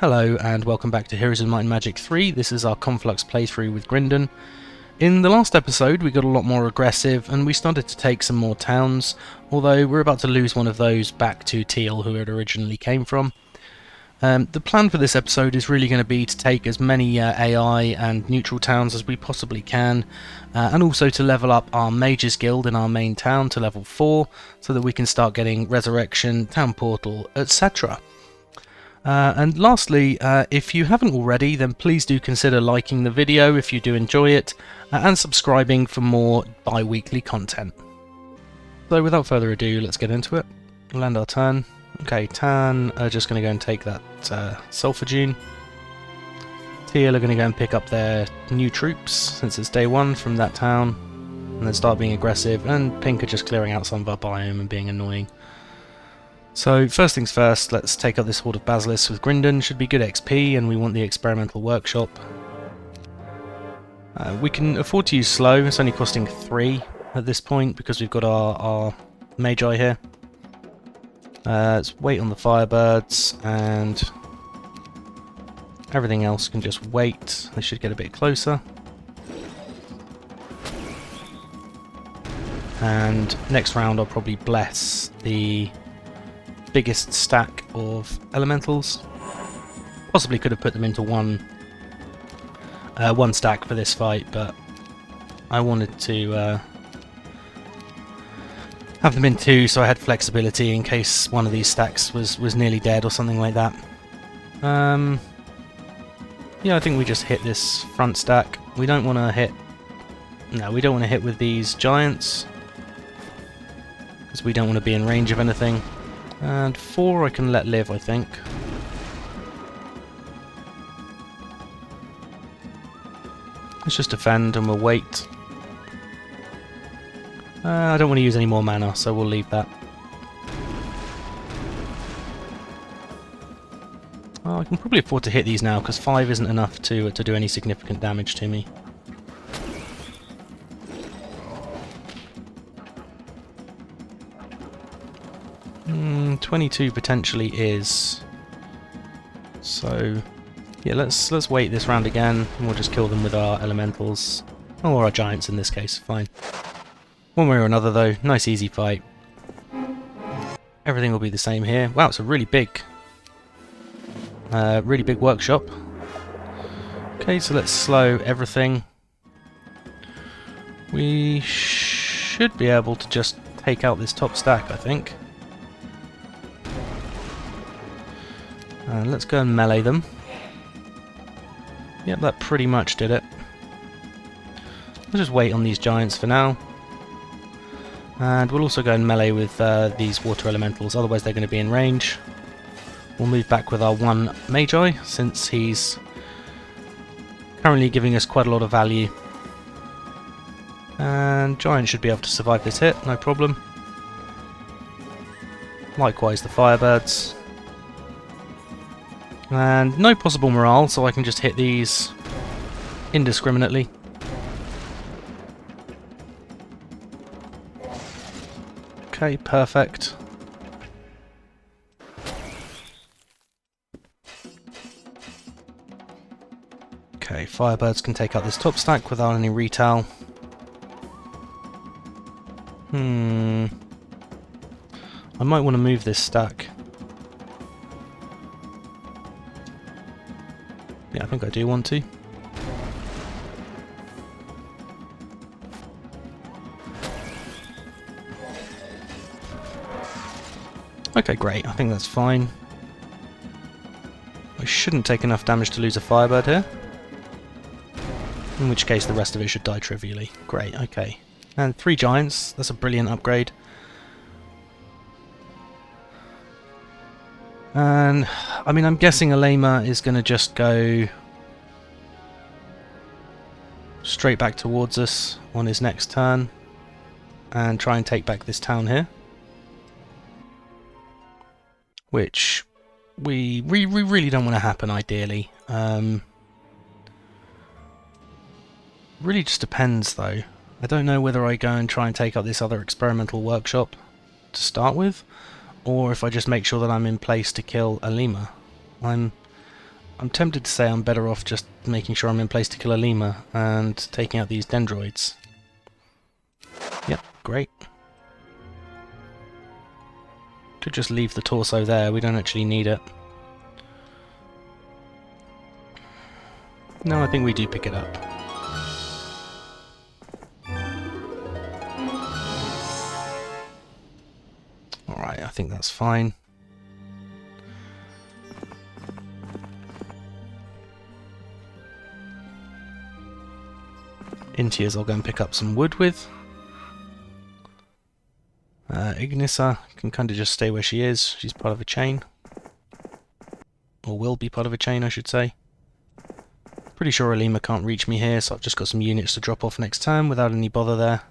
Hello and welcome back to Heroes of Might and Magic 3. This is our Conflux playthrough with Grindan. In the last episode we got a lot more aggressive and we started to take some more towns, although we're about to lose one of those back to Teal who it originally came from. The plan for this episode is really going to be to take as many AI and neutral towns as we possibly can, and also to level up our Mages Guild in our main town to level 4 so that we can start getting Resurrection, Town Portal, etc. And lastly, if you haven't already, then please do consider liking the video if you do enjoy it, and subscribing for more bi-weekly content. So without further ado, let's get into it. Land our turn. Okay, Tan are just going to go and take that Sulphur Dune. Teal are going to go and pick up their new troops, since it's day 1 from that town, and then start being aggressive, and Pink are just clearing out some of our biome and being annoying. So first things first, let's take up this Horde of Basilisks with Grindan. Should be good XP, and we want the experimental workshop. We can afford to use slow. It's only costing 3 at this point because we've got our Magi here. Let's wait on the Firebirds, and everything else can just wait. They should get a bit closer. And next round I'll probably bless the biggest stack of elementals. Possibly could have put them into one stack for this fight, but I wanted to have them in 2 so I had flexibility in case one of these stacks was nearly dead or something like that. Yeah, I think we just hit this front stack. We don't want to hit... No, we don't want to hit with these giants, because we don't want to be in range of anything. And 4 I can let live, I think. Let's just defend and we'll wait. I don't want to use any more mana, so we'll leave that. I can probably afford to hit these now, because 5 isn't enough to do any significant damage to me. 22 potentially is. So yeah, let's wait this round again, and we'll just kill them with our elementals, or our giants in this case. Fine. One way or another, though, nice easy fight. Everything will be the same here. Wow, it's a really big workshop. Okay, so let's slow everything. We should be able to just take out this top stack, I think. And let's go and melee them. Yep, that pretty much did it. Let's just wait on these giants for now. And we'll also go and melee with these water elementals, otherwise they're going to be in range. We'll move back with our 1 Magi, since he's currently giving us quite a lot of value. And giant should be able to survive this hit, no problem. Likewise the Firebirds. And no possible morale, so I can just hit these indiscriminately. Okay, perfect. Okay, Firebirds can take out this top stack without any retail. I might want to move this stack. Yeah, I think I do want to. Okay, great. I think that's fine. I shouldn't take enough damage to lose a Firebird here. In which case the rest of it should die trivially. Great, okay. And 3 giants. That's a brilliant upgrade. And, I mean, I'm guessing Alema is going to just go straight back towards us on his next turn and try and take back this town here. Which we really don't want to happen, ideally. Really just depends, though. I don't know whether I go and try and take up this other experimental workshop to start with, or if I just make sure that I'm in place to kill Alema. I'm I'm tempted to say I'm better off just making sure I'm in place to kill a lemur and taking out these dendroids. Yep, great. Could just leave the torso there, we don't actually need it. No, I think we do pick it up. Alright, I think that's fine. Intias I'll go and pick up some wood with. Ignissa can kind of just stay where she is. She's part of a chain. Or will be part of a chain, I should say. Pretty sure Alima can't reach me here, so I've just got some units to drop off next turn without any bother there.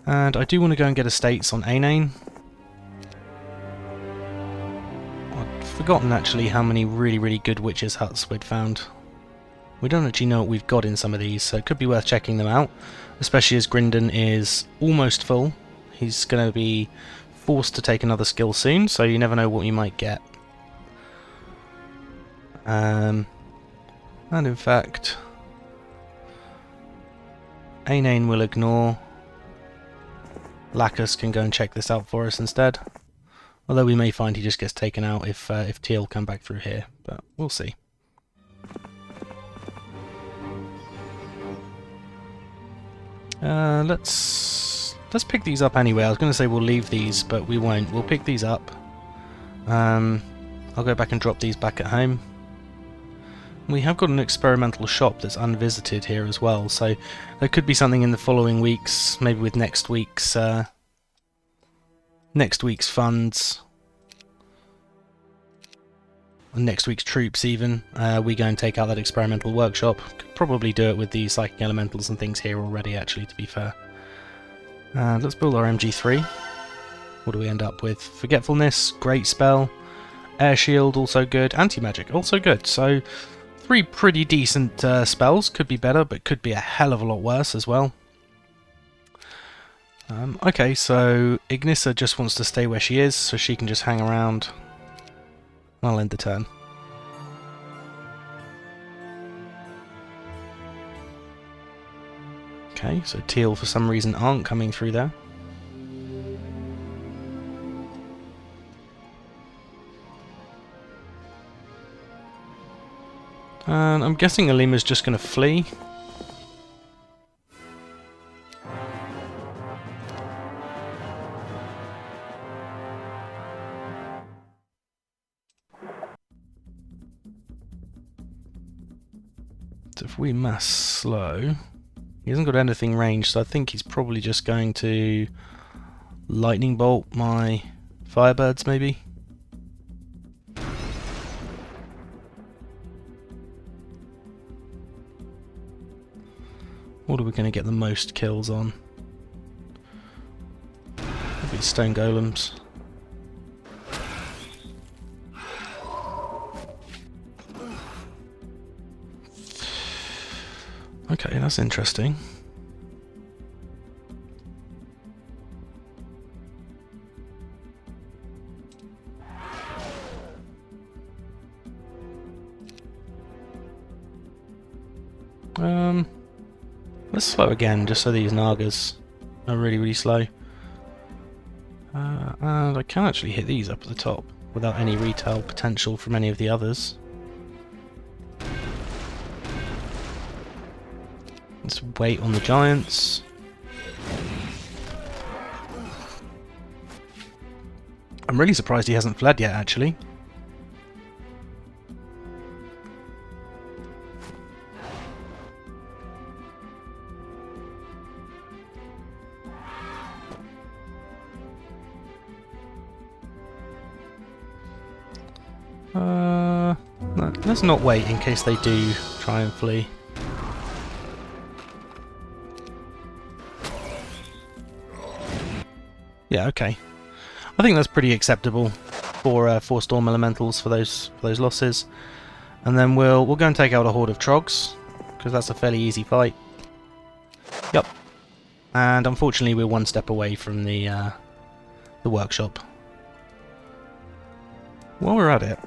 And I do want to go and get estates on Ainane. I'd forgotten actually how many really good witches' huts we'd found. We don't actually know what we've got in some of these, so it could be worth checking them out, especially as Grindan is almost full. He's going to be forced to take another skill soon, so you never know what you might get. And in fact, Ainane will ignore. Lacus can go and check this out for us instead. Although we may find he just gets taken out if Teal come back through here, but we'll see. Let's pick these up anyway. I was going to say we'll leave these, but we won't. We'll pick these up. I'll go back and drop these back at home. We have got an experimental shop that's unvisited here as well, so there could be something in the following weeks, maybe with next week's funds, and next week's troops even. We go and take out that experimental workshop. Could probably do it with the psychic elementals and things here already, actually, to be fair. Let's build our MG3. What do we end up with? Forgetfulness, great spell. Air shield, also good. Anti-magic, also good. So 3 pretty decent spells. Could be better, but could be a hell of a lot worse as well. Okay, so Ignissa just wants to stay where she is, so she can just hang around. I'll end the turn. Okay, so Teal for some reason aren't coming through there. And I'm guessing Alima's just going to flee. So if we mass slow, he hasn't got anything ranged, so I think he's probably just going to lightning bolt my Firebirds maybe. What are we going to get the most kills on? Maybe stone golems. Okay, that's interesting. Let's slow again, just so these Nagas are really slow. And I can actually hit these up at the top without any retail potential from any of the others. Let's wait on the giants. I'm really surprised he hasn't fled yet, actually. Let's not wait in case they do try and flee. Yeah, okay. I think that's pretty acceptable for 4 storm elementals for those losses. And then we'll go and take out a horde of trogs, because that's a fairly easy fight. Yep. And unfortunately we're 1 step away from the workshop. While we're at it,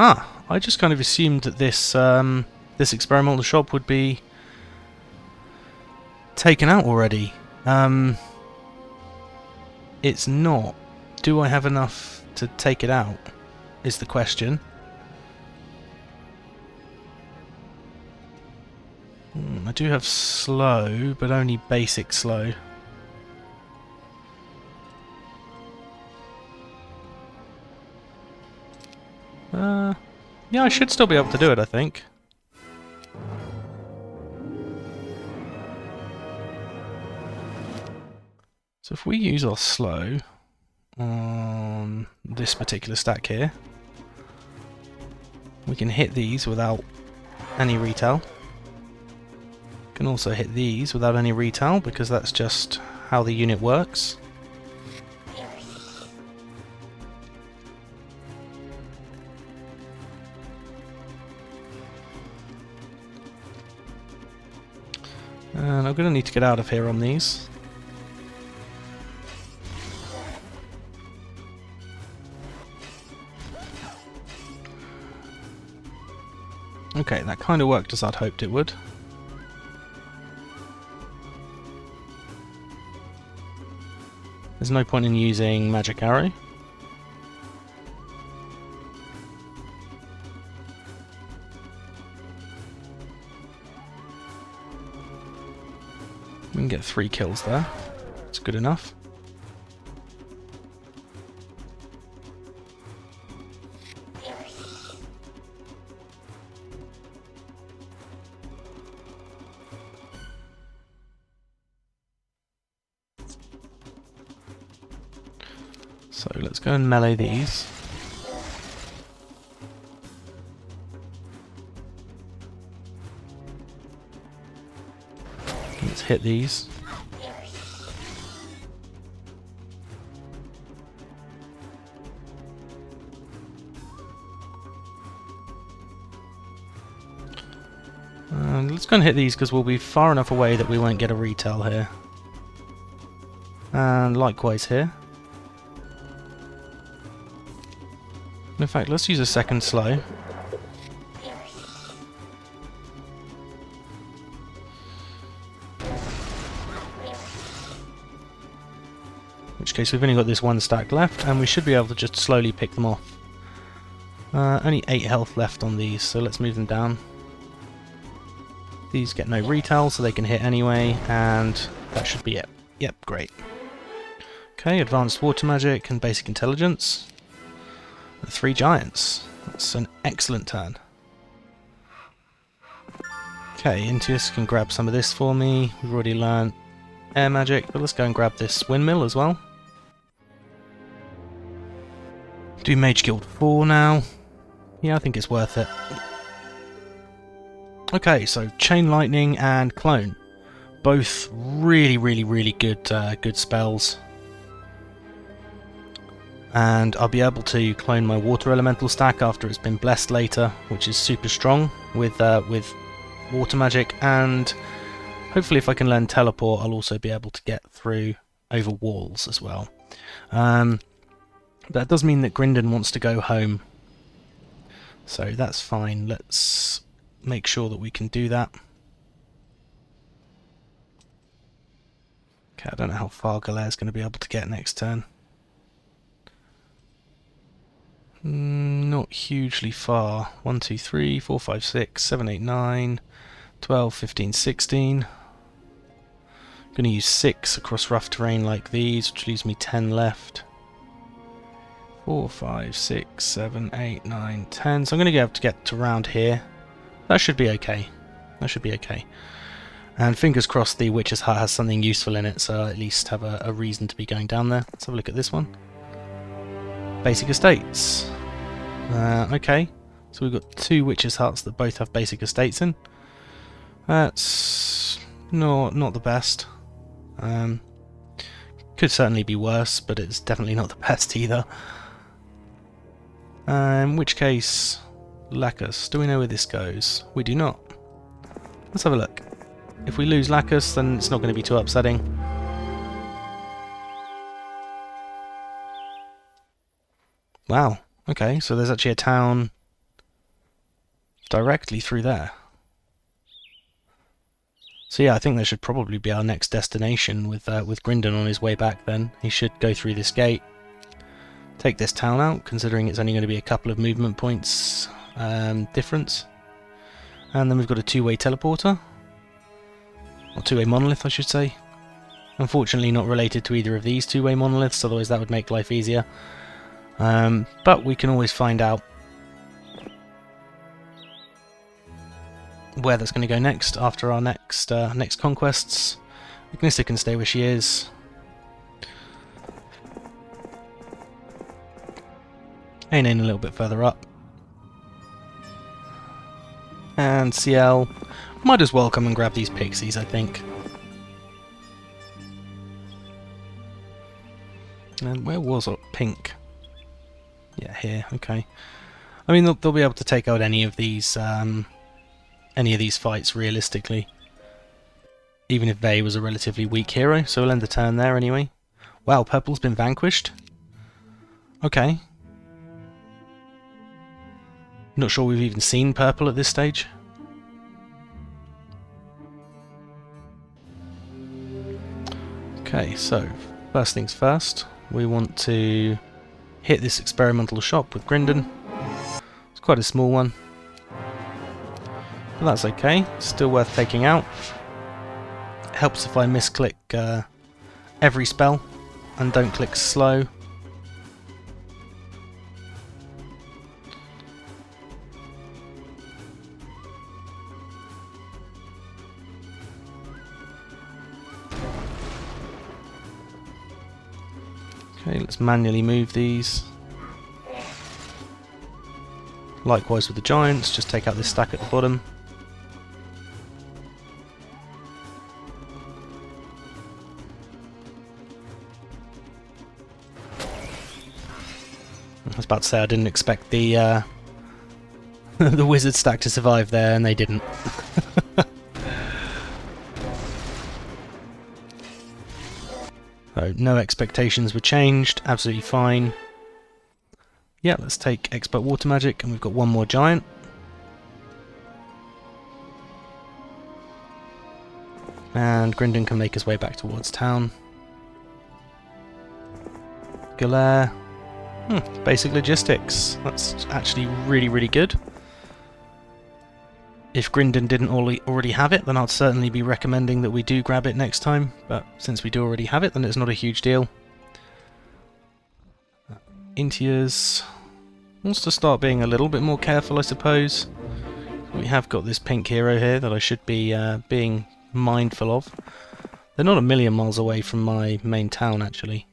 Ah, I just kind of assumed that this this experimental shop would be taken out already. It's not. Do I have enough to take it out? Is the question. I do have slow, but only basic slow. Yeah, I should still be able to do it, I think. So if we use our slow on this particular stack here, we can hit these without any retail. Can also hit these without any retail because that's just how the unit works. And I'm going to need to get out of here on these. Okay, that kind of worked as I'd hoped it would. There's no point in using magic arrow. We can get 3 kills there. It's good enough. So let's go and melee these. Let's hit these. And let's go and hit these because we'll be far enough away that we won't get a retail here. And likewise here. In fact, let's use a second slow. In which case we've only got this one stack left, and we should be able to just slowly pick them off. Only 8 health left on these, so let's move them down. These get no retail, so they can hit anyway, and that should be it. Yep, great. Okay, advanced water magic and basic intelligence. 3 giants. That's an excellent turn. Okay, Intius can grab some of this for me. We've already learned air magic, but let's go and grab this windmill as well. Do Mage Guild 4 now. Yeah, I think it's worth it. Okay, so Chain Lightning and Clone. Both really good good spells. And I'll be able to clone my water elemental stack after it's been blessed later, which is super strong with water magic, and hopefully if I can learn teleport I'll also be able to get through over walls as well. That does mean that Grindan wants to go home, so that's fine. Let's make sure that we can do that. Okay, I don't know how far Galaire's going to be able to get next turn. Not hugely far. 1, 2, 3, 4, 5, 6, 7, 8, 9, 12, 15, 16. I'm going to use 6 across rough terrain like these, which leaves me 10 left. 4, 5, 6, 7, 8, 9, 10. So I'm going to be able to get to around here. That should be okay. That should be okay. And fingers crossed the Witch's Hut has something useful in it, so I at least have a reason to be going down there. Let's have a look at this one. Basic estates. Okay, so we've got 2 Witches' Huts that both have basic estates in. That's not the best. Could certainly be worse, but it's definitely not the best either. In which case, Lacus. Do we know where this goes? We do not. Let's have a look. If we lose Lacus, then it's not going to be too upsetting. Wow, okay, so there's actually a town directly through there. So yeah, I think that should probably be our next destination with Grindan on his way back then. He should go through this gate, take this town out, considering it's only going to be a couple of movement points difference. And then we've got a two-way teleporter. Or two-way monolith, I should say. Unfortunately not related to either of these two-way monoliths, otherwise that would make life easier. But we can always find out where that's going to go next after our next conquests. Ignister can stay where she is. Aine a little bit further up. And CL might as well come and grab these pixies, I think. And where was it? Pink. Yeah, here. Okay. I mean, they'll be able to take out any of these fights realistically, even if Vey was a relatively weak hero. So we'll end the turn there anyway. Wow, purple's been vanquished. Okay. Not sure we've even seen purple at this stage. Okay, so first things first, we want to hit this experimental shop with Grindan. It's quite a small one, but that's okay. Still worth taking out. Helps if I misclick every spell and don't click slow. Okay, let's manually move these. Likewise with the giants, just take out this stack at the bottom. I was about to say I didn't expect the the wizard stack to survive there, and they didn't. So no expectations were changed, absolutely fine. Yeah, let's take expert water magic, and we've got one more giant. And Grindan can make his way back towards town. Galère. Basic logistics. That's actually really good. If Grindan didn't already have it, then I'd certainly be recommending that we do grab it next time, but since we do already have it, then it's not a huge deal. Intias wants to start being a little bit more careful, I suppose. We have got this pink hero here that I should be being mindful of. They're not a million miles away from my main town, actually.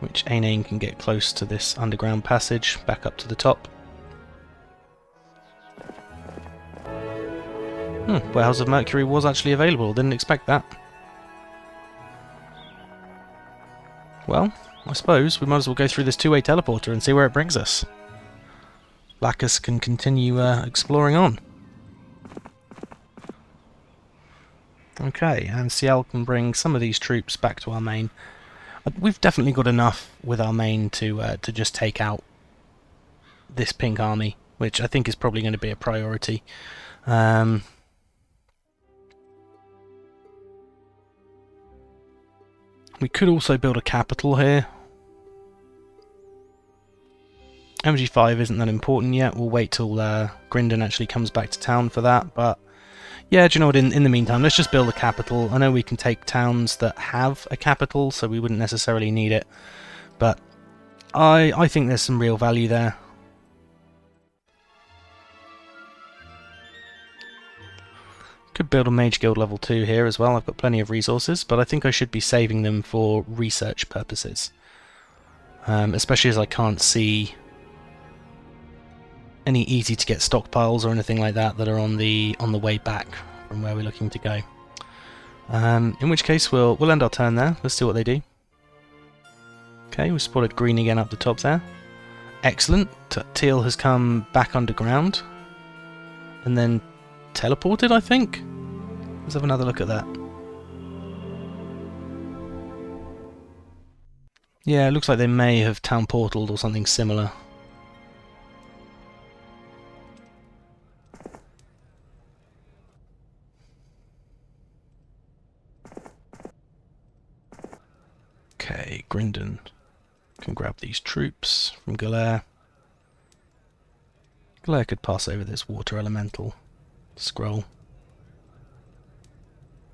Which Aine can get close to this underground passage, back up to the top. Warehouse of Mercury was actually available, didn't expect that. Well, I suppose we might as well go through this two-way teleporter and see where it brings us. Lacus can continue exploring on. Okay, and CL can bring some of these troops back to our main. We've definitely got enough with our main to just take out this pink army, which I think is probably going to be a priority. We could also build a capital here. MG5 isn't that important yet. We'll wait till Grindan actually comes back to town for that, but yeah, do you know what, in the meantime, let's just build a capital. I know we can take towns that have a capital, so we wouldn't necessarily need it, but I think there's some real value there. Could build a Mage Guild level 2 here as well. I've got plenty of resources, but I think I should be saving them for research purposes. Especially as I can't see any easy to get stockpiles or anything like that that are on the way back from where we're looking to go. In which case we'll end our turn there. Let's see what they do. Okay, we spotted green again up the top there. Excellent. Teal has come back underground and then teleported, I think. Let's have another look at that. Yeah, it looks like they may have town portaled or something similar. Okay, Grindan can grab these troops from Galere. Galere could pass over this water elemental scroll.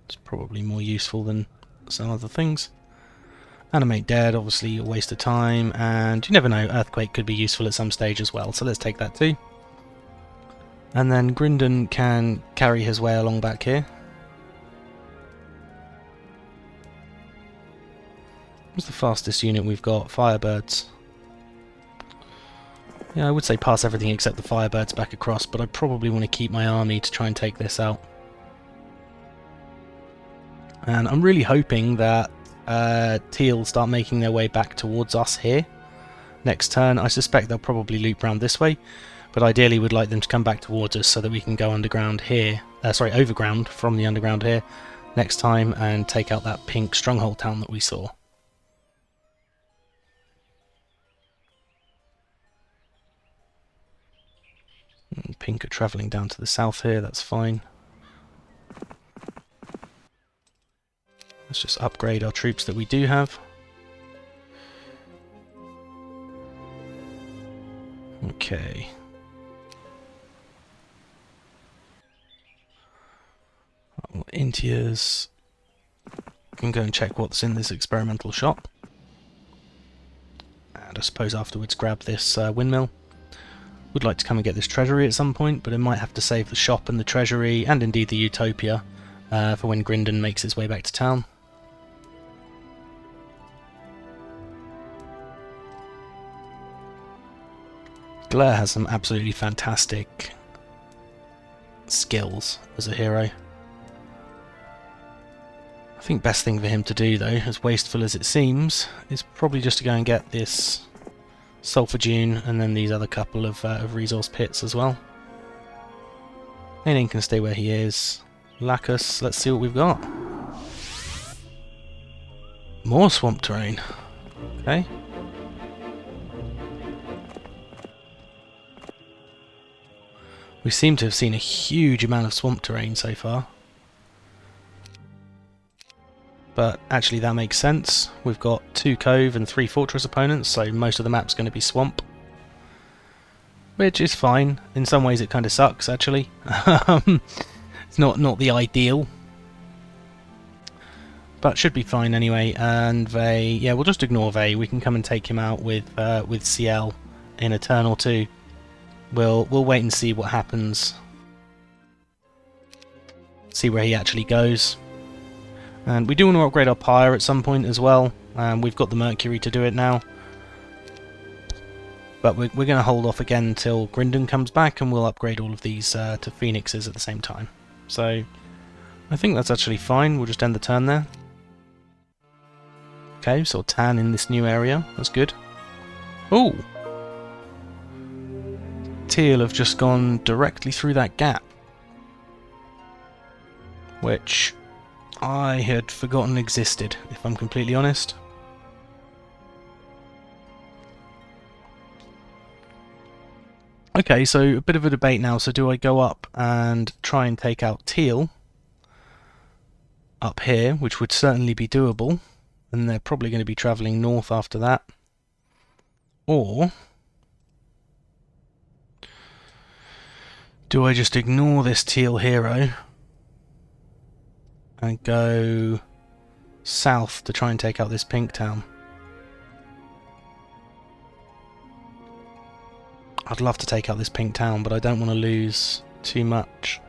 It's probably more useful than some other things. Animate dead, obviously a waste of time, and you never know, Earthquake could be useful at some stage as well, so let's take that too. And then Grindan can carry his way along back here. What's the fastest unit we've got? Firebirds. Yeah, I would say pass everything except the Firebirds back across, but I probably want to keep my army to try and take this out. And I'm really hoping that Teal start making their way back towards us here next turn. I suspect they'll probably loop round this way, but ideally we'd like them to come back towards us so that we can go underground here, overground from the underground here next time and take out that pink stronghold town that we saw. Pink are travelling down to the south here, that's fine. Let's just upgrade our troops that we do have. Okay. Intias can go and check what's in this experimental shop. And I suppose afterwards grab this windmill. Would like to come and get this treasury at some point, but it might have to save the shop and the treasury, and indeed the Utopia, for when Grindan makes his way back to town. Galere has some absolutely fantastic skills as a hero. I think best thing for him to do, though, as wasteful as it seems, is probably just to go and get this Sulphur Dune and then these other couple of resource pits as well. Ainin can stay where he is. Lacus, let's see what we've got. More swamp terrain. Okay. We seem to have seen a huge amount of swamp terrain so far. But actually that makes sense. We've got 2 cove and 3 fortress opponents, so most of the map's going to be swamp. Which is fine. In some ways it kind of sucks, actually. It's not the ideal. But should be fine anyway. And Vey, yeah, we'll just ignore Vey. We can come and take him out with CL in a turn or two. We'll wait and see what happens. See where he actually goes. And we do want to upgrade our Pyre at some point as well. We've got the Mercury to do it now. But we're going to hold off again until Grindan comes back, and we'll upgrade all of these to Phoenixes at the same time. So I think that's actually fine. We'll just end the turn there. Okay, so Tan in this new area. That's good. Ooh! Teal have just gone directly through that gap. Which I had forgotten existed, if I'm completely honest. Okay, so a bit of a debate now. So do I go up and try and take out Teal up here, which would certainly be doable, and they're probably going to be travelling north after that, or do I just ignore this Teal hero and go south to try and take out this pink town? I'd love to take out this pink town, but I don't want to lose too much.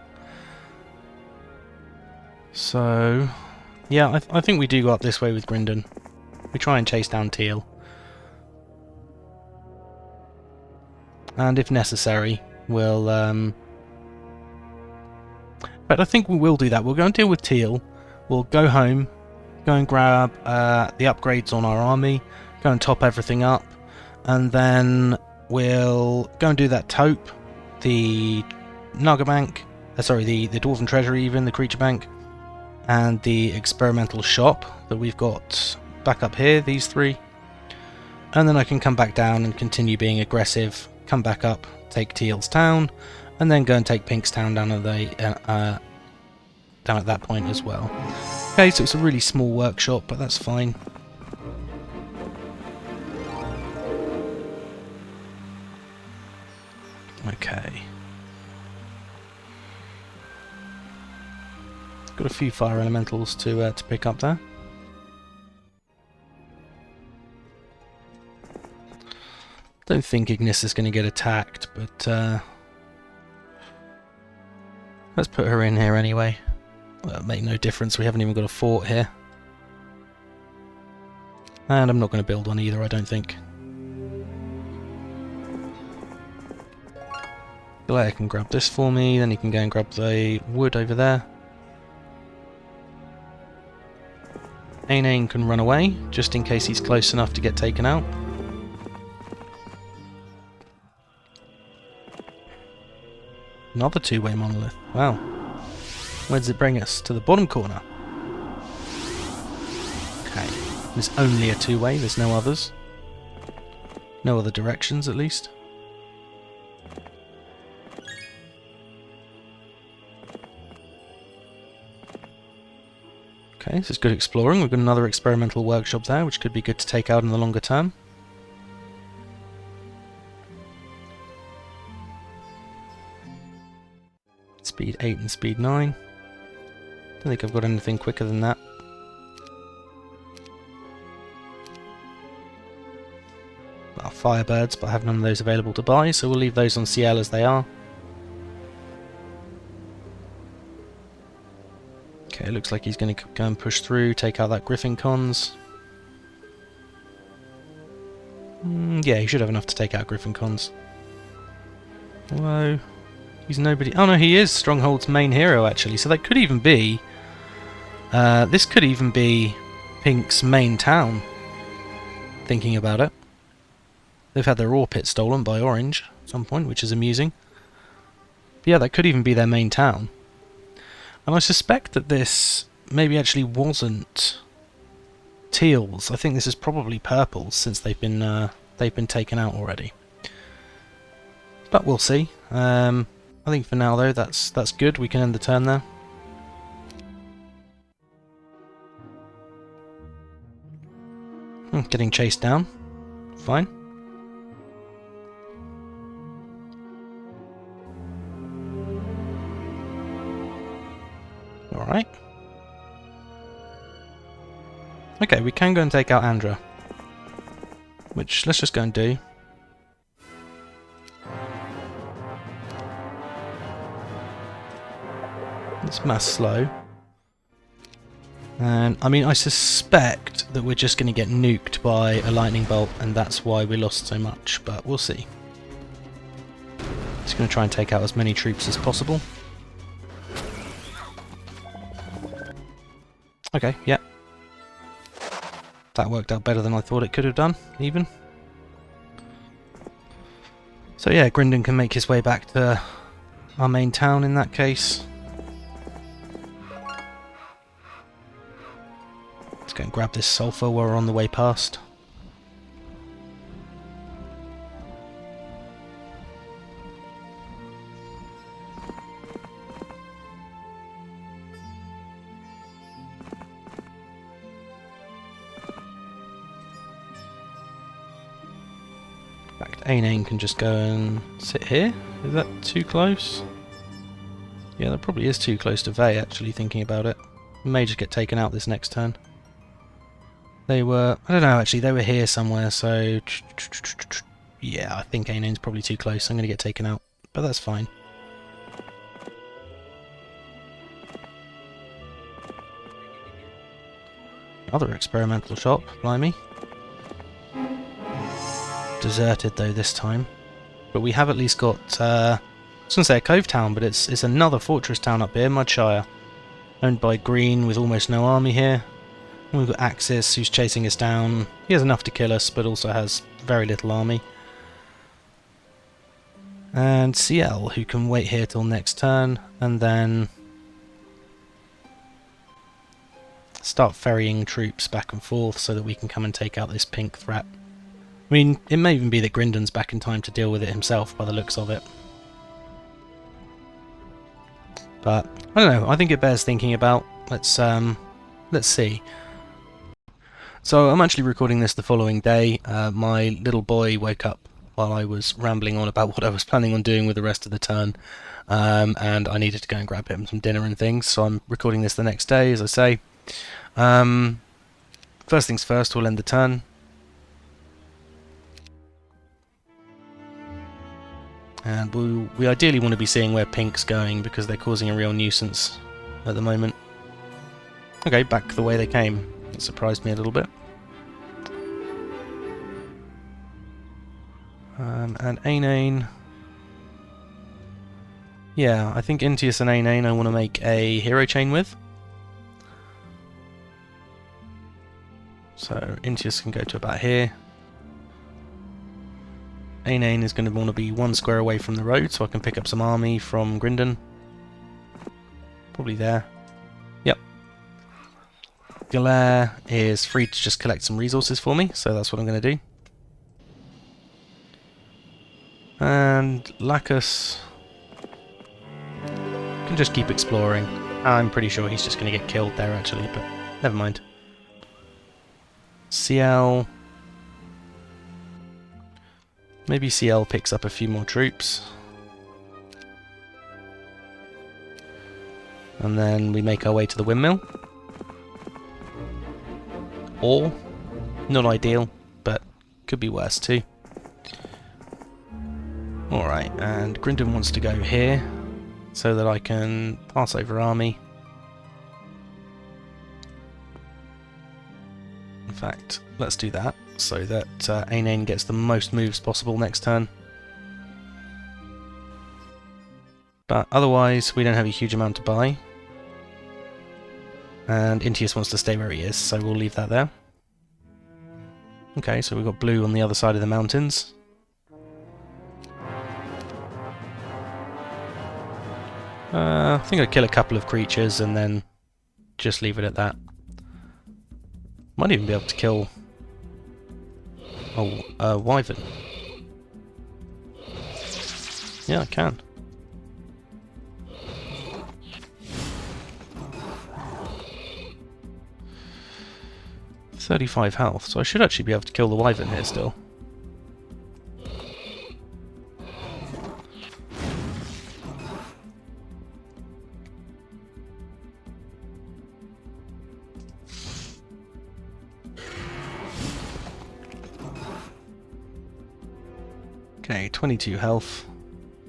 So, yeah, I think we do go up this way with Grindan. We try and chase down Teal. And if necessary, we'll but I think we will do that. We'll go and deal with Teal. We'll go home, go and grab the upgrades on our army, go and top everything up, and then we'll go and do that taupe, the Naga Bank, the Dwarven Treasury even, the Creature Bank, and the experimental shop that we've got back up here, these 3. and then I can come back down and continue being aggressive, come back up, take Teal's town, and then go and take Pink's town down at that point as well. Okay, so it's a really small workshop, but that's fine. Okay. Got a few fire elementals to pick up there. Don't think Ignis is going to get attacked, but let's put her in here anyway. That'll make no difference, we haven't even got a fort here. And I'm not going to build one either, I don't think. Blair can grab this for me, then he can go and grab the wood over there. Aine can run away, just in case he's close enough to get taken out. Another two-way monolith. Wow. Where does it bring us? To the bottom corner. Okay. There's only a two-way, there's no others. No other directions, at least. Okay, this is good exploring. We've got another experimental workshop there, which could be good to take out in the longer term. Speed 8 and speed 9. Don't think I've got anything quicker than that. Well, Firebirds, but I have none of those available to buy, so we'll leave those on CL as they are. Okay, it looks like he's going to go and push through, take out that Griffin Cons. Yeah, he should have enough to take out Griffin Cons. Although, he's nobody... Oh no, he is Stronghold's main hero actually, so that could even be... this could even be Pink's main town, thinking about it. They've had their ore pit stolen by Orange at some point, which is amusing. But yeah, that could even be their main town. And I suspect that this maybe actually wasn't Teal's. I think this is probably Purple's, since they've been taken out already. But we'll see. I think for now though, that's good. We can end the turn there. Getting chased down. Fine. Alright. Okay, we can go and take out Andra. Which, let's just go and do. Let's mass slow. And, I mean, I suspect that we're just going to get nuked by a lightning bolt, and that's why we lost so much, but we'll see. Just going to try and take out as many troops as possible. Okay, yeah. That worked out better than I thought it could have done, even. So yeah, Grindan can make his way back to our main town in that case. Let's go and grab this sulfur while we're on the way past. In fact, Aine can just go and sit here. Is that too close? Yeah, that probably is too close to Vey, actually, thinking about it. May just get taken out this next turn. They were... I don't know, actually, they were here somewhere, so... Yeah, I think Aine's probably too close. I'm going to get taken out, but that's fine. Another experimental shop, blimey. Deserted though this time, but we have at least got I was going to say a cove town, but it's another fortress town up here, Mudshire, owned by Green, with almost no army here. And we've got Axis, who's chasing us down. He has enough to kill us, but also has very little army. And CL, who can wait here till next turn, and then start ferrying troops back and forth so that we can come and take out this pink threat. I mean, it may even be that Grindan's back in time to deal with it himself by the looks of it. But, I don't know, I think it bears thinking about. Let's see. So I'm actually recording this the following day. My little boy woke up while I was rambling on about what I was planning on doing with the rest of the turn. And I needed to go and grab him some dinner and things, so I'm recording this the next day, as I say. First things first, we'll end the turn. And we ideally want to be seeing where pink's going, because they're causing a real nuisance at the moment. Okay, back the way they came. That surprised me a little bit. And Ainane. Yeah, I think Intius and Ainane I want to make a hero chain with. So Intius can go to about here. Ainane is going to want to be one square away from the road, so I can pick up some army from Grindan. Probably there. Yep. Galere is free to just collect some resources for me, so that's what I'm going to do. And Lacus can just keep exploring. I'm pretty sure he's just going to get killed there actually, but never mind. CL... Maybe CL picks up a few more troops. And then we make our way to the windmill. Or, not ideal, but could be worse too. Alright, and Grindan wants to go here, so that I can pass over army. In fact, let's do that, so that Ainane gets the most moves possible next turn. But otherwise, we don't have a huge amount to buy. And Intius wants to stay where he is, so we'll leave that there. Okay, so we've got blue on the other side of the mountains. I think I'd kill a couple of creatures and then just leave it at that. Might even be able to kill a wyvern. Yeah, I can. .35 health, so I should actually be able to kill the wyvern here still. Okay, 22 health.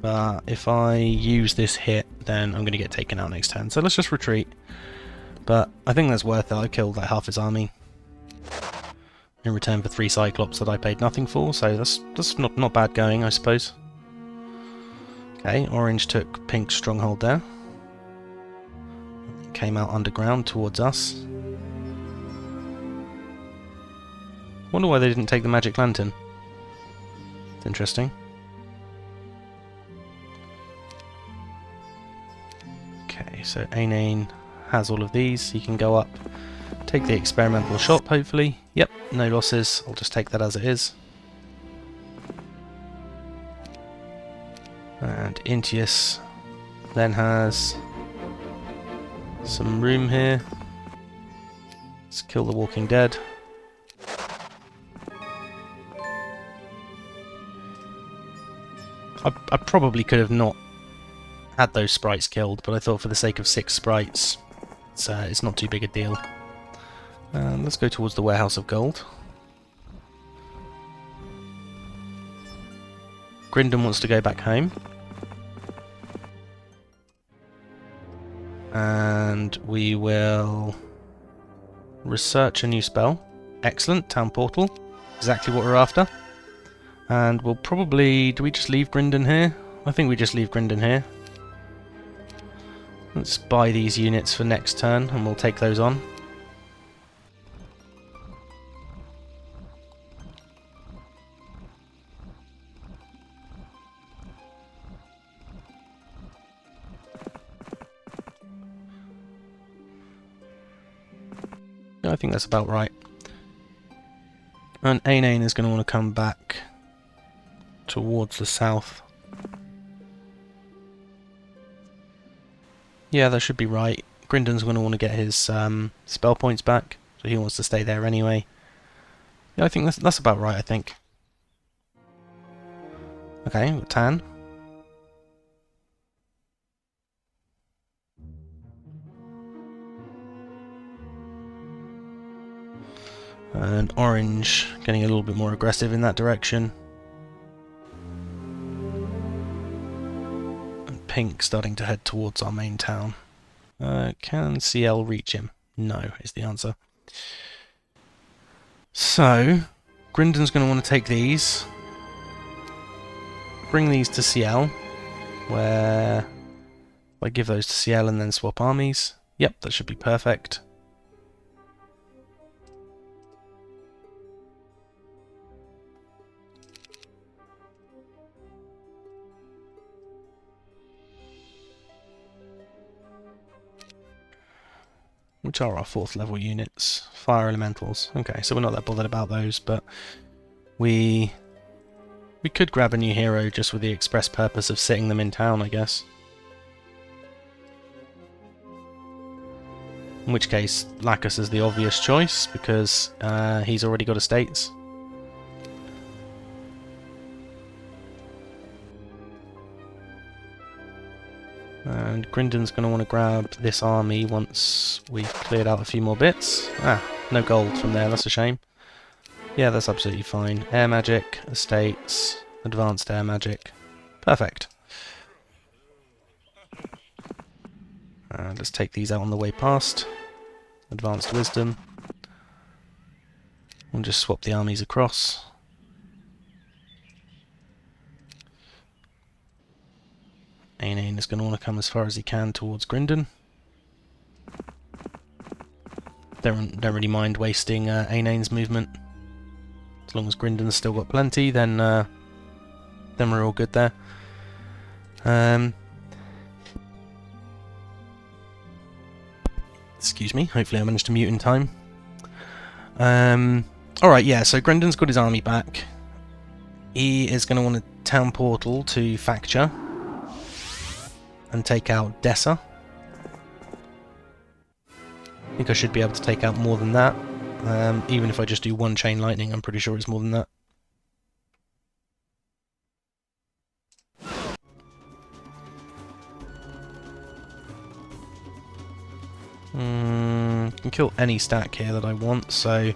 If I use this hit, then I'm going to get taken out next turn. So let's just retreat. But I think that's worth it. I killed like half his army in return for 3 Cyclops that I paid nothing for, so that's not bad going, I suppose. Okay, orange took pink's stronghold there. Came out underground towards us. Wonder why they didn't take the magic lantern. It's interesting. Okay, so Ainane has all of these. He can go up, take the experimental shop, hopefully. Yep, no losses. I'll just take that as it is. And Intius then has some room here. Let's kill the Walking Dead. I probably could have not had those sprites killed, but I thought for the sake of 6 sprites, it's not too big a deal. Let's go towards the Warehouse of Gold. Grindan wants to go back home. And we will research a new spell. Excellent, Town Portal. Exactly what we're after. And we'll probably... do we just leave Grindan here? I think we just leave Grindan here. Let's buy these units for next turn and we'll take those on. I think that's about right. And Ainane is going to want to come back towards the south. Yeah, that should be right. Grindan's going to want to get his spell points back, so he wants to stay there anyway. Yeah, I think that's about right, I think. Okay, Tan. And Orange getting a little bit more aggressive in that direction. And Pink starting to head towards our main town. Can CL reach him? No, is the answer. So, Grindan's going to want to take these. Bring these to CL, where I give those to CL and then swap armies. Yep, that should be perfect. Which are our 4th level units? Fire elementals. Okay, so we're not that bothered about those, but we could grab a new hero just with the express purpose of sitting them in town, I guess. In which case, Lacus is the obvious choice, because he's already got estates. And Grindan's going to want to grab this army once we've cleared out a few more bits. Ah, no gold from there, that's a shame. Yeah, that's absolutely fine. Air magic, estates, advanced air magic. Perfect. Let's take these out on the way past. Advanced wisdom. We'll just swap the armies across. Ainane is going to want to come as far as he can towards Grindan. Don't really mind wasting Ainane's movement. As long as Grindan's still got plenty, then we're all good there. Excuse me, hopefully I managed to mute in time. Alright, yeah, so Grindan's got his army back. He is going to want a town portal to Facture and take out Dessa. I think I should be able to take out more than that. Even if I just do one chain lightning, I'm pretty sure it's more than that. Can kill any stack here that I want, so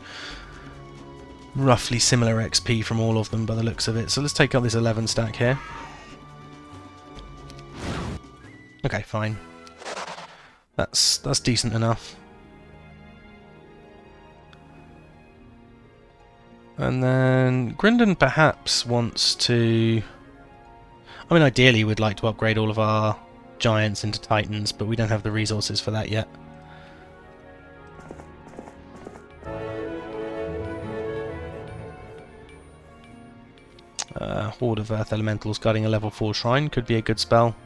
roughly similar XP from all of them by the looks of it. So let's take out this 11 stack here. Okay, fine. That's decent enough. And then Grindan perhaps wants to... I mean, ideally we'd like to upgrade all of our giants into titans, but we don't have the resources for that yet. Horde of Earth Elementals guarding a level 4 shrine could be a good spell.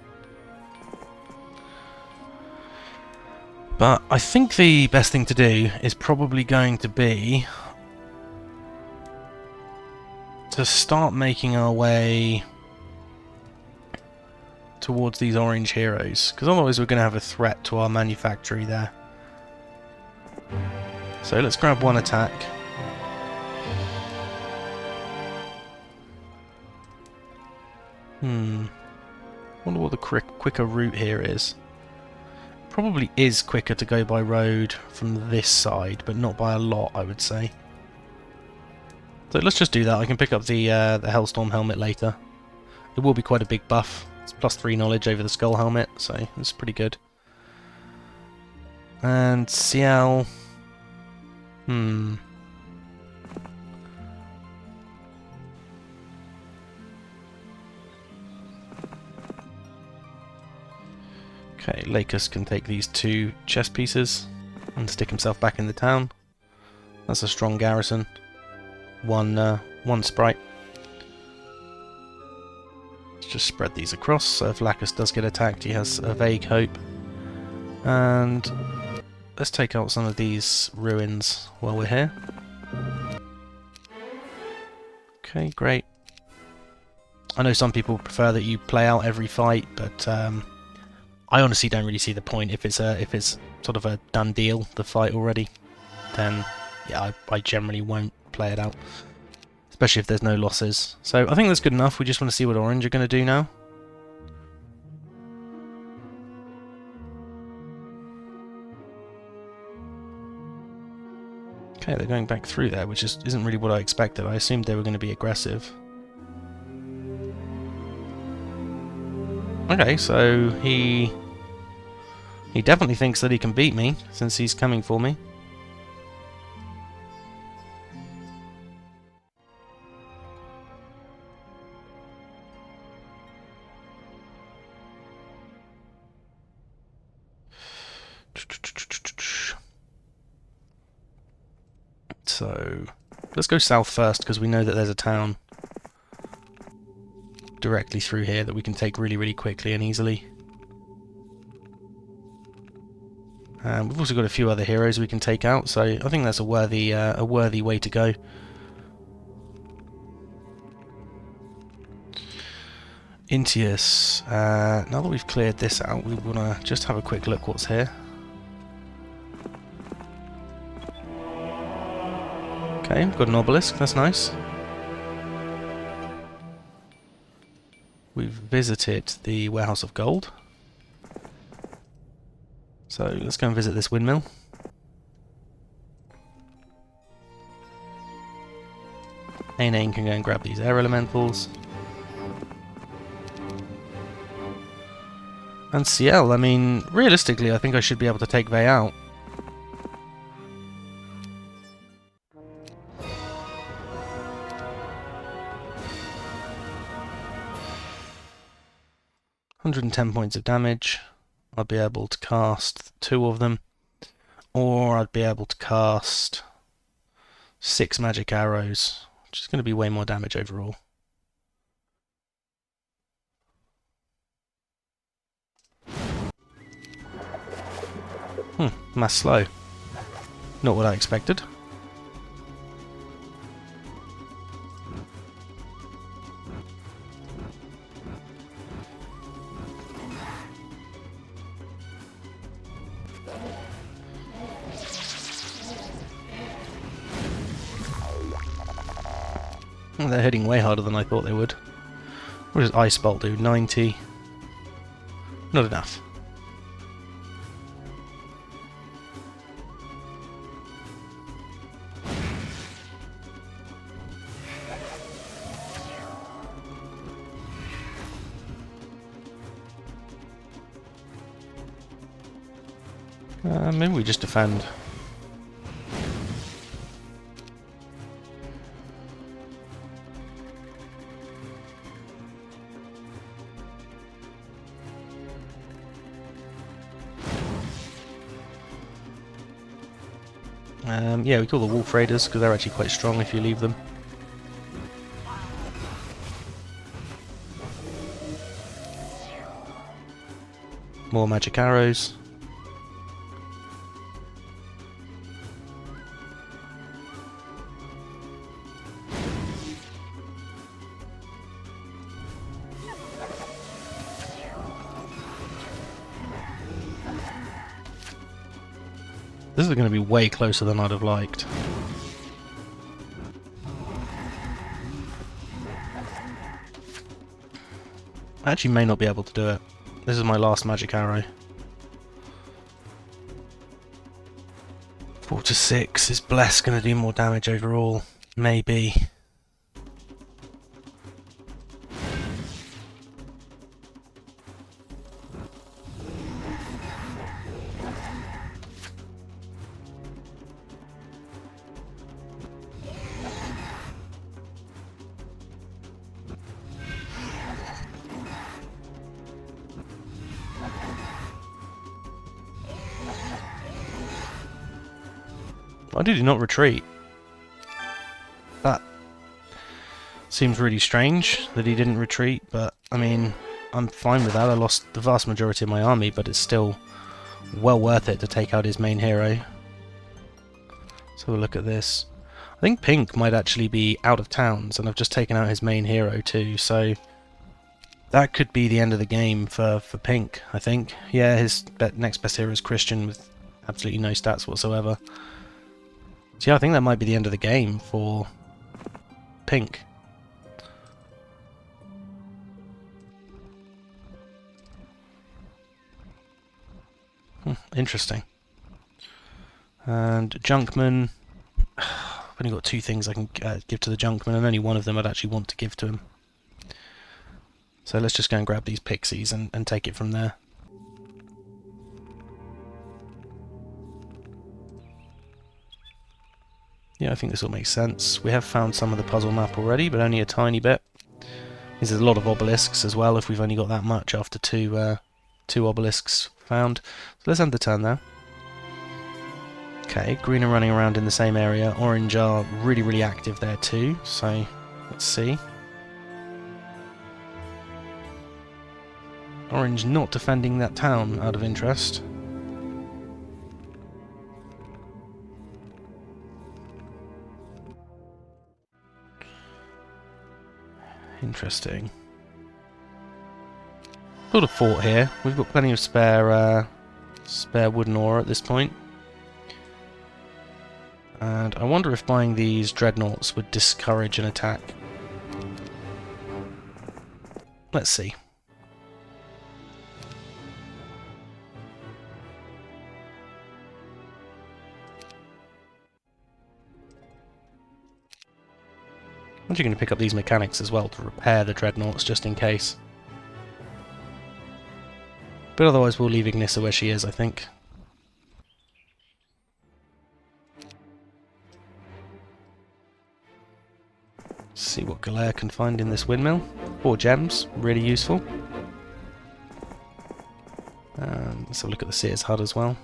But I think the best thing to do is probably going to be to start making our way towards these orange heroes, because otherwise we're going to have a threat to our manufactory there. So let's grab one attack. Wonder what the quicker route here is. Probably is quicker to go by road from this side, but not by a lot, I would say. So let's just do that. I can pick up the Hellstorm helmet later. It will be quite a big buff. It's +3 knowledge over the skull helmet, so it's pretty good. And CL... Okay, Lacus can take these 2 chess pieces and stick himself back in the town. That's a strong garrison. One sprite. Let's just spread these across, so if Lacus does get attacked he has a vague hope. And let's take out some of these ruins while we're here. Okay, great. I know some people prefer that you play out every fight, but I honestly don't really see the point. If it's sort of a done deal, the fight already, then yeah, I generally won't play it out, especially if there's no losses. So I think that's good enough. We just want to see what Orange are going to do now. Okay, they're going back through there, which isn't really what I expected. I assumed they were going to be aggressive. Okay, so he definitely thinks that he can beat me, since he's coming for me. So, let's go south first, because we know that there's a town directly through here that we can take really, really quickly and easily. We've also got a few other heroes we can take out, so I think that's a worthy way to go. Intius. Now that we've cleared this out, we want to just have a quick look what's here. Okay, we've got an obelisk, that's nice. We've visited the Warehouse of Gold. So let's go and visit this windmill. Aine can go and grab these air elementals. And Ciel, I mean, realistically I think I should be able to take Vey out. £110 points of damage. I'd be able to cast 2 of them, or I'd be able to cast 6 magic arrows, which is going to be way more damage overall. Mass slow. Not what I expected. They're hitting way harder than I thought they would. What does Ice Bolt do? 90. Not enough. Maybe we just defend. Yeah, we call the Wolf Raiders because they're actually quite strong if you leave them. More magic arrows. This is going to be way closer than I'd have liked. I actually may not be able to do it. This is my last magic arrow. 4 to 6. Is Bless going to do more damage overall? Maybe. Why did he not retreat? That seems really strange that he didn't retreat, but I mean, I'm fine with that. I lost the vast majority of my army, but it's still well worth it to take out his main hero. Let's have a look at this. I think Pink might actually be out of towns, and I've just taken out his main hero too, so that could be the end of the game for Pink, I think. Yeah, his next best hero is Christian with absolutely no stats whatsoever. So yeah, I think that might be the end of the game for Pink. Interesting. And Junkman, I've only got 2 things I can give to the Junkman, and only one of them I'd actually want to give to him. So let's just go and grab these pixies and take it from there. Yeah, I think this all makes sense. We have found some of the puzzle map already, but only a tiny bit. There's a lot of obelisks as well, if we've only got that much after two obelisks found. So let's end the turn there. Okay, green are running around in the same area. Orange are really, really active there too, so let's see. Orange not defending that town out of interest. Interesting. Build a fort here. We've got plenty of spare wooden ore at this point. And I wonder if buying these dreadnoughts would discourage an attack. Let's see. I'm actually going to pick up these mechanics as well to repair the dreadnoughts just in case. But otherwise we'll leave Ignissa where she is, I think. See what Galère can find in this windmill. 4 gems, really useful. Let's have a look at the Seer's HUD as well.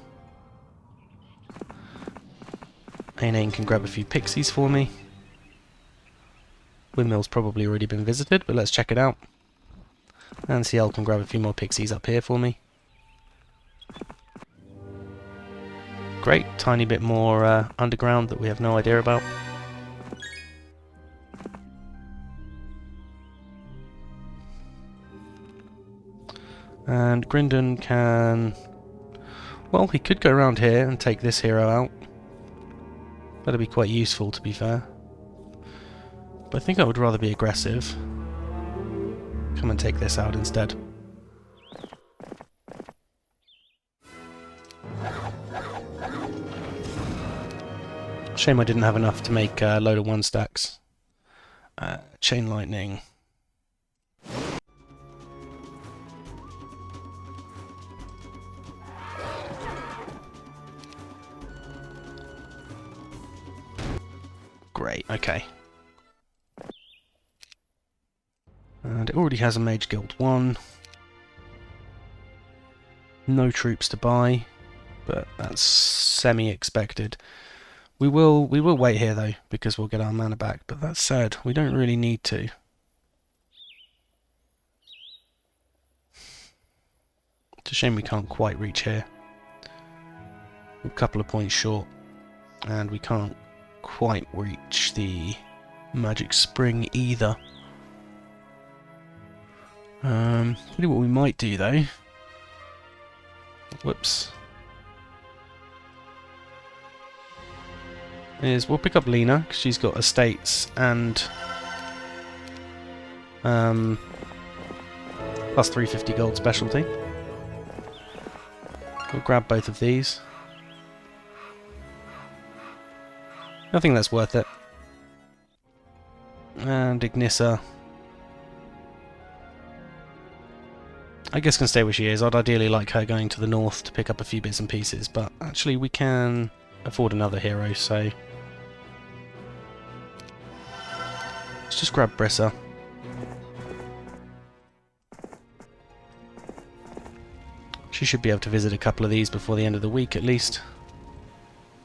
Aine can grab a few pixies for me. Windmill's probably already been visited, but let's check it out. And CL can grab a few more pixies up here for me. Great, tiny bit more underground that we have no idea about. And Grindan can... well, he could go around here and take this hero out. That'd be quite useful, to be fair. But I think I would rather be aggressive. Come and take this out instead. Shame I didn't have enough to make a load of 1-stacks. Chain lightning. Great, okay. And it already has a Mage Guild 1. No troops to buy, but that's semi-expected. We will wait here though, because we'll get our mana back, but that said, we don't really need to. It's a shame we can't quite reach here. We're a couple of points short, and we can't quite reach the Magic Spring either. Really what we might do though... whoops. Is we'll pick up Lena, because she's got estates and plus 350 gold specialty. We'll grab both of these. I think that's worth it. And Ignissa, I guess, can stay where she is. I'd ideally like her going to the north to pick up a few bits and pieces, but actually we can afford another hero, so let's just grab Brissa. She should be able to visit a couple of these before the end of the week at least,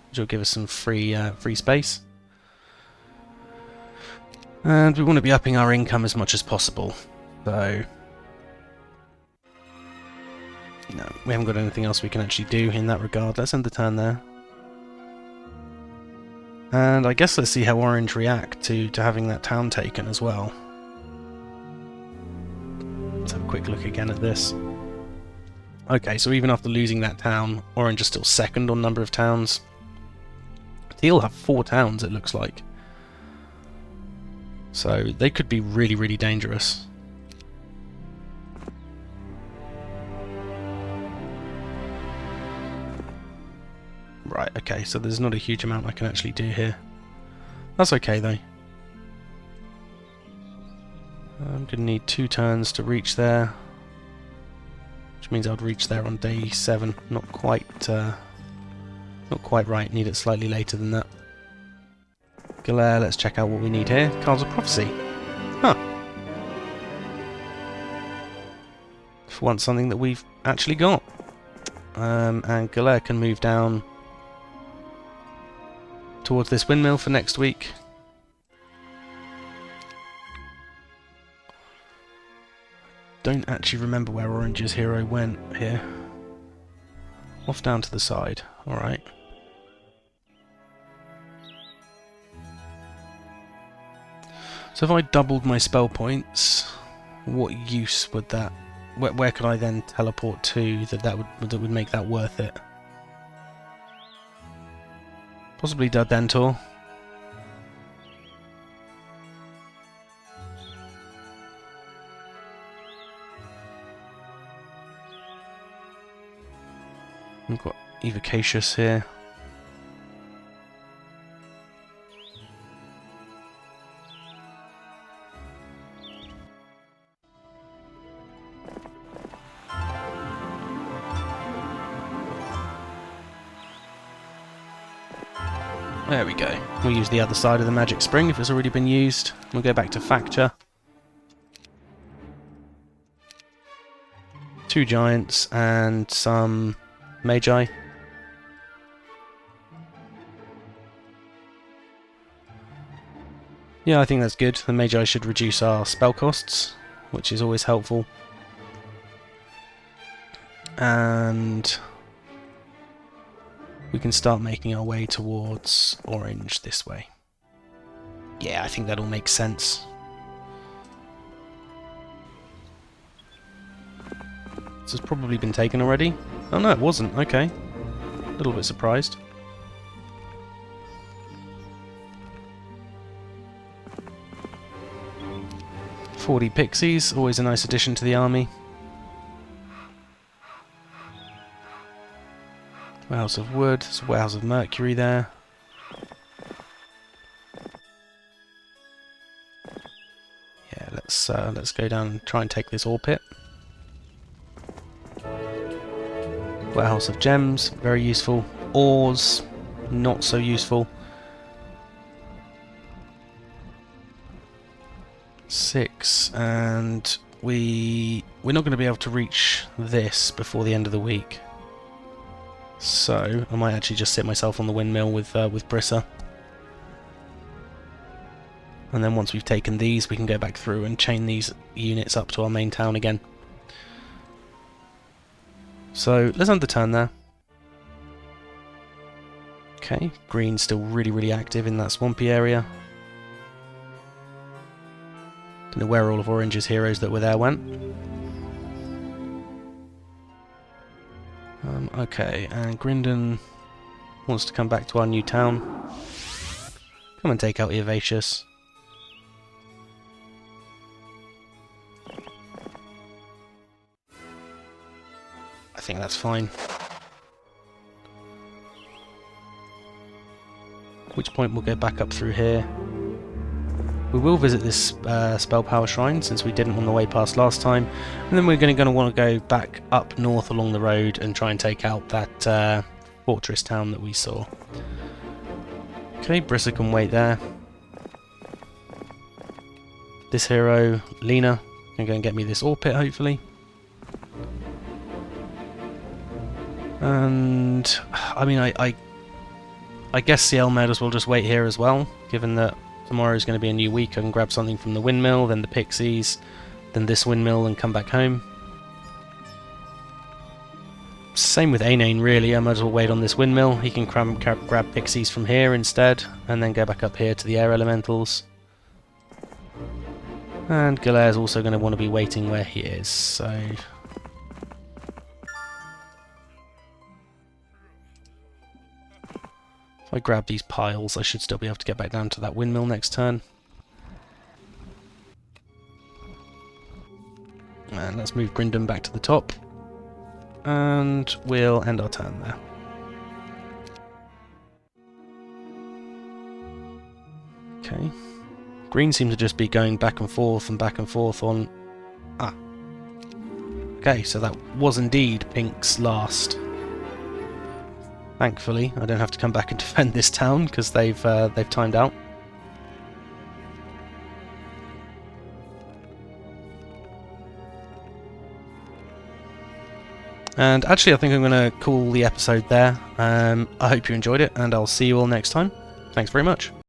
which will give us some free space. And we want to be upping our income as much as possible, so no, we haven't got anything else we can actually do in that regard. Let's end the turn there. And I guess let's see how Orange react to having that town taken as well. Let's have a quick look again at this. Okay, so even after losing that town, Orange is still second on number of towns. Teal have 4 towns, it looks like. So they could be really, really dangerous. Right, okay, so there's not a huge amount I can actually do here. That's okay though. I'm going to need 2 turns to reach there. Which means I'd reach there on day 7. Not quite right, need it slightly later than that. Galere, let's check out what we need here. Cards of Prophecy. Huh. For once something that we've actually got. And Galere can move down towards this windmill for next week. Don't actually remember where Orange's hero went here. Off down to the side. Alright. So if I doubled my spell points, what use would that... Where could I then teleport to that would make that worth it? Possibly Dardentor. We've got Evocacious here. There we go. We'll use the other side of the magic spring if it's already been used. We'll go back to Facture. 2 giants and some Magi. Yeah, I think that's good. The Magi should reduce our spell costs, which is always helpful. And we can start making our way towards Orange this way. Yeah, I think that all makes sense. This has probably been taken already. Oh no, it wasn't. Okay. A little bit surprised. "40 pixies, always a nice addition to the army. Warehouse of Wood, there's a Warehouse of Mercury there. Yeah, let's go down and try and take this ore pit. Warehouse of Gems, very useful. Ores, not so useful. 6, and we're not going to be able to reach this before the end of the week. So I might actually just sit myself on the windmill with Brissa. And then once we've taken these, we can go back through and chain these units up to our main town again. So let's end the turn there. Okay, green's still really, really active in that swampy area. Don't know where all of Orange's heroes that were there went. Okay, and Grindan wants to come back to our new town. Come and take out Evocacious. I think that's fine. At which point we'll go back up through here. We will visit this Spell Power Shrine, since we didn't on the way past last time, and then we're going to want to go back up north along the road and try and take out that fortress town that we saw. Okay, Brissa can wait there. This hero, Lena, can go and get me this ore pit, hopefully. And I mean, I guess CL might as well just wait here as well, given that tomorrow is going to be a new week. I can grab something from the windmill, then the pixies, then this windmill, and come back home. Same with Ainane really, I might as well wait on this windmill. He can grab pixies from here instead, and then go back up here to the air elementals. And Galaire's also going to want to be waiting where he is, so... If I grab these piles, I should still be able to get back down to that windmill next turn. And let's move Grindan back to the top. And we'll end our turn there. Okay. Green seems to just be going back and forth on... Ah. Okay, so that was indeed Pink's last. Thankfully, I don't have to come back and defend this town, because they've timed out. And actually, I think I'm going to call the episode there. I hope you enjoyed it, and I'll see you all next time. Thanks very much.